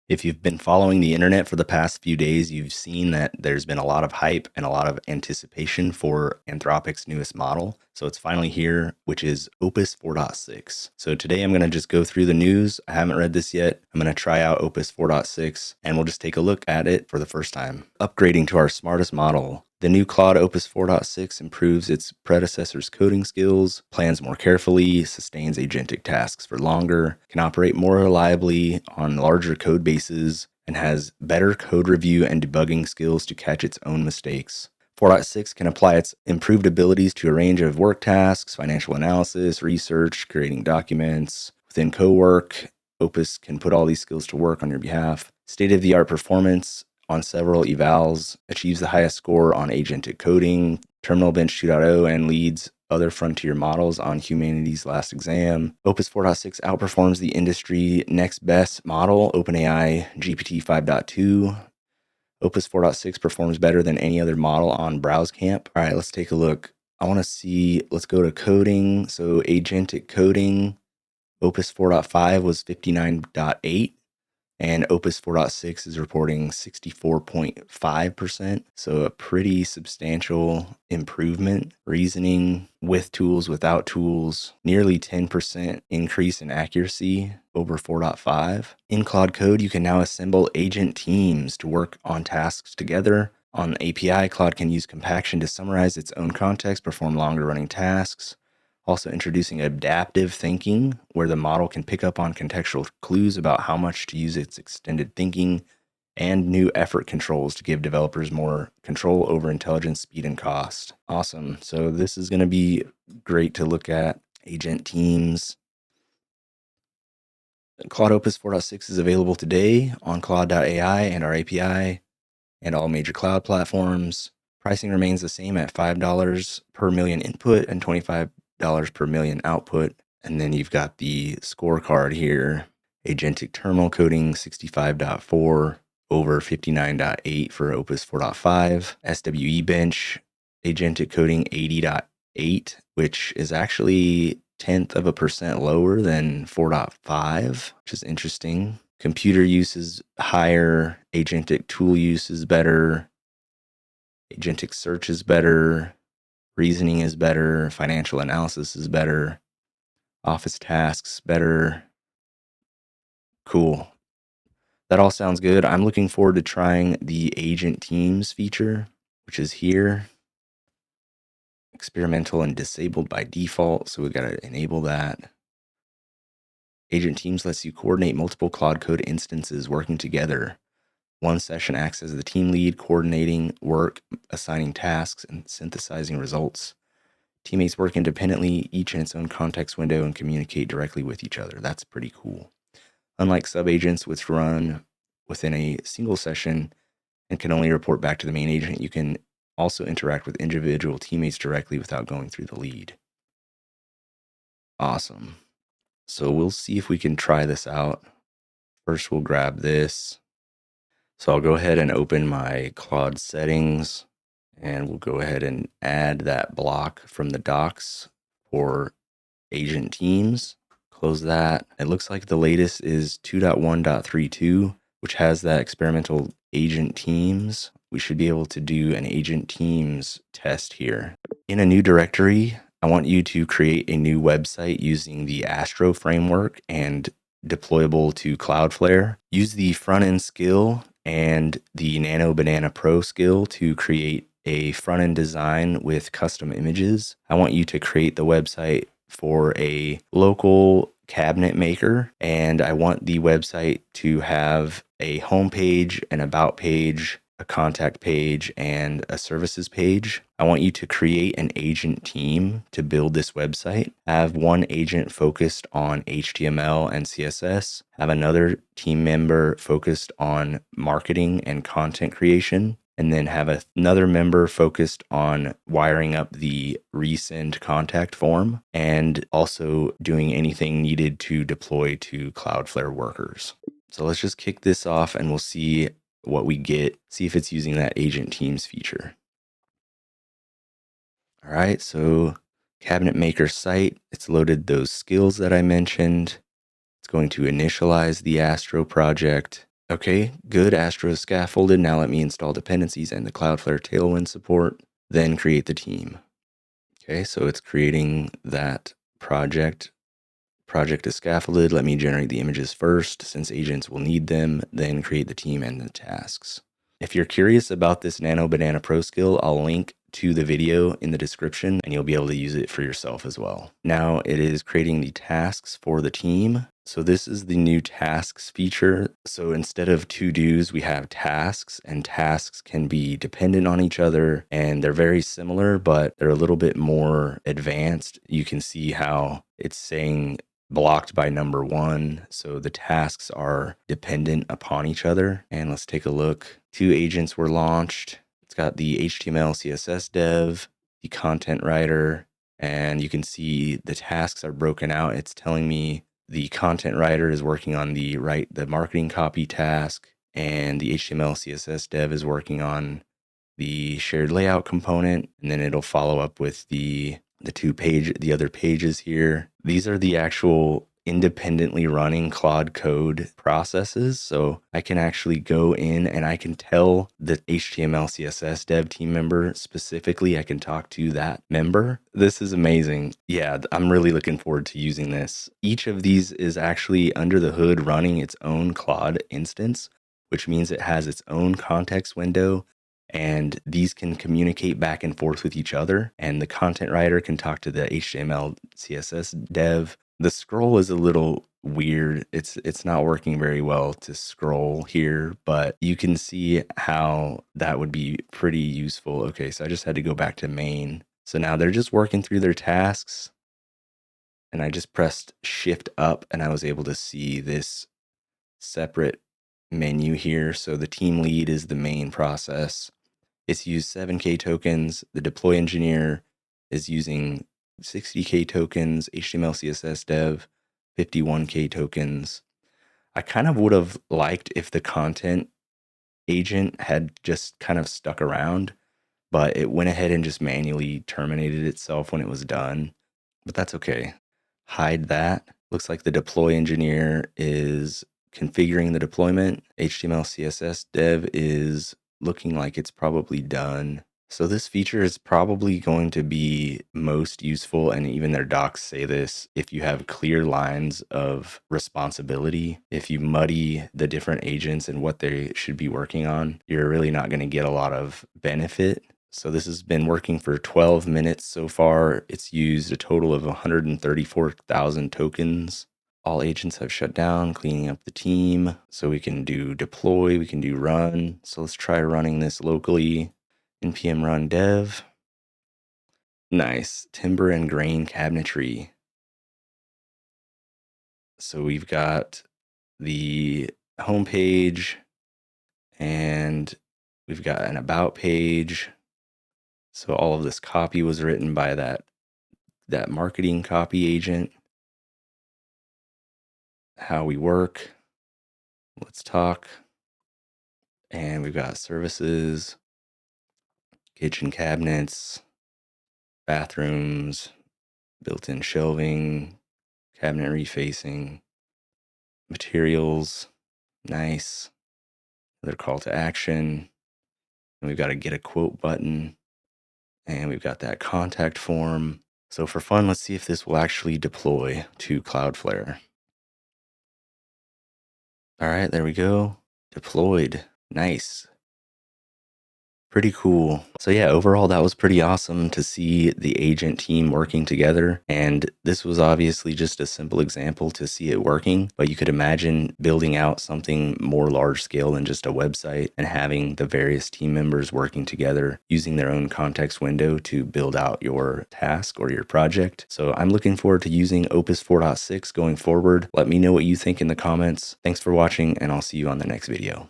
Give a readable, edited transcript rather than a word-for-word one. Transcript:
If you've been following the internet for the past few days, you've seen that there's been a lot of hype and a lot of anticipation for Anthropic's newest model. So it's finally here, which is Opus 4.6. So today I'm going to just go through the news. I haven't read this yet. I'm going to try out Opus 4.6 and we'll just take a look at it for the first time. Upgrading to our smartest model. The new Claude Opus 4.6 improves its predecessor's coding skills, plans more carefully, sustains agentic tasks for longer, can operate more reliably on larger code bases, and has better code review and debugging skills to catch its own mistakes. 4.6 can apply its improved abilities to a range of work tasks, financial analysis, research, creating documents. Within cowork, Opus can put all these skills to work on your behalf. State-of-the-art performance on several evals, achieves the highest score on agentic coding, Terminal Bench 2.0, and leads other frontier models on humanity's last exam. Opus 4.6 outperforms the industry next best model, OpenAI GPT 5.2. Opus 4.6 performs better than any other model on BrowseCamp. All right, let's take a look. I want to see, let's go to coding. So agentic coding, Opus 4.5 was 59.8. And Opus 4.6 is reporting 64.5%. So a pretty substantial improvement. Reasoning with tools, without tools, nearly 10% increase in accuracy over 4.5. In Claude Code, you can now assemble agent teams to work on tasks together. On the API, Claude can use compaction to summarize its own context, perform longer running tasks. Also introducing adaptive thinking, where the model can pick up on contextual clues about how much to use its extended thinking, and new effort controls to give developers more control over intelligence, speed, and cost. Awesome. So this is going to be great to look at. Agent teams. Claude Opus 4.6 is available today on Claude.ai and our API and all major cloud platforms. Pricing remains the same at $5 per million input and $25 per million output. And then you've got the scorecard here. Agentic terminal coding 65.4 over 59.8 for Opus 4.5. SWE bench agentic coding 80.8, which is actually 0.1% lower than 4.5, which is interesting. Computer use is higher. Agentic tool use is better. Agentic search is better. Reasoning is better. Financial analysis is better. Office tasks better. Cool. That all sounds good. I'm looking forward to trying the agent teams feature, which is here. Experimental and disabled by default, so we got to enable that. Agent teams lets you coordinate multiple Claude Code instances working together. One session acts as the team lead, coordinating work, assigning tasks, and synthesizing results. Teammates work independently, each in its own context window, and communicate directly with each other. That's pretty cool. Unlike subagents, which run within a single session and can only report back to the main agent, you can also interact with individual teammates directly without going through the lead. Awesome. So we'll see if we can try this out. First, we'll grab this. So I'll go ahead and open my Claude settings, and we'll go ahead and add that block from the docs for agent teams. Close that. It looks like the latest is 2.1.32, which has that experimental agent teams. We should be able to do an agent teams test here. In a new directory, I want you to create a new website using the Astro framework and deployable to Cloudflare. Use the front-end skill and the Nano Banana Pro skill to create a front-end design with custom images. I want you to create the website for a local cabinet maker, and I want the website to have a home page, an about page, a contact page, and a services page. I want you to create an agent team to build this website. Have one agent focused on HTML and CSS. Have another team member focused on marketing and content creation. And then have another member focused on wiring up the resend contact form and also doing anything needed to deploy to Cloudflare workers. So let's just kick this off and we'll see what we get, see if it's using that agent teams feature. All right, so cabinet maker site, it's loaded those skills that I mentioned. It's going to initialize the Astro project. Okay, good. Astro is scaffolded. Now let me install dependencies and the Cloudflare Tailwind support, then create the team. Okay, so it's creating that project. Project is scaffolded. Let me generate the images first, since agents will need them, then create the team and the tasks. If you're curious about this Nano Banana Pro skill, I'll link to the video in the description and you'll be able to use it for yourself as well. Now it is creating the tasks for the team. So this is the new tasks feature. So instead of to-dos, we have tasks, and tasks can be dependent on each other, and they're very similar, but they're a little bit more advanced. You can see how it's saying blocked by number 1. So the tasks are dependent upon each other. And let's take a look. 2 agents were launched. It's got the HTML, CSS dev, the content writer, and you can see the tasks are broken out. It's telling me the content writer is working on the marketing copy task, and the HTML, CSS dev is working on the shared layout component, and then it'll follow up with the other pages here. These are the actual independently running Claude code processes. So I can actually go in and I can tell the HTML CSS dev team member specifically, I can talk to that member. This is amazing. Yeah, I'm really looking forward to using this. Each of these is actually under the hood running its own Claude instance, which means it has its own context window, and these can communicate back and forth with each other, and the content writer can talk to the HTML CSS dev. The scroll is a little weird. It's not working very well to scroll here, but you can see how that would be pretty useful. Okay, so I just had to go back to main. So now they're just working through their tasks, and I just pressed shift up and I was able to see this separate menu here. So the team lead is the main process. It's used 7K tokens. The deploy engineer is using 60K tokens, HTML, CSS dev, 51K tokens. I kind of would have liked if the content agent had just kind of stuck around, but it went ahead and just manually terminated itself when it was done. But that's okay. Hide that. Looks like the deploy engineer is configuring the deployment. HTML, CSS dev is looking like it's probably done. So this feature is probably going to be most useful, and even their docs say this, if you have clear lines of responsibility. If you muddy the different agents and what they should be working on, you're really not going to get a lot of benefit. So this has been working for 12 minutes so far. It's used a total of 134,000 tokens. All agents have shut down, cleaning up the team. So we can do deploy, we can do run. So let's try running this locally. npm run dev. Nice. Timber and grain cabinetry. So we've got the home page, and we've got an about page. So all of this copy was written by that marketing copy agent. How we work. Let's talk. And we've got services, kitchen cabinets, bathrooms, built-in shelving, cabinet refacing, materials. Nice. Another call to action. And we've got a get a quote button. And we've got that contact form. So for fun, let's see if this will actually deploy to Cloudflare. All right, there we go. Deployed. Nice. Pretty cool. So yeah, overall, that was pretty awesome to see the agent team working together. And this was obviously just a simple example to see it working, but you could imagine building out something more large scale than just a website and having the various team members working together using their own context window to build out your task or your project. So I'm looking forward to using Opus 4.6 going forward. Let me know what you think in the comments. Thanks for watching, and I'll see you on the next video.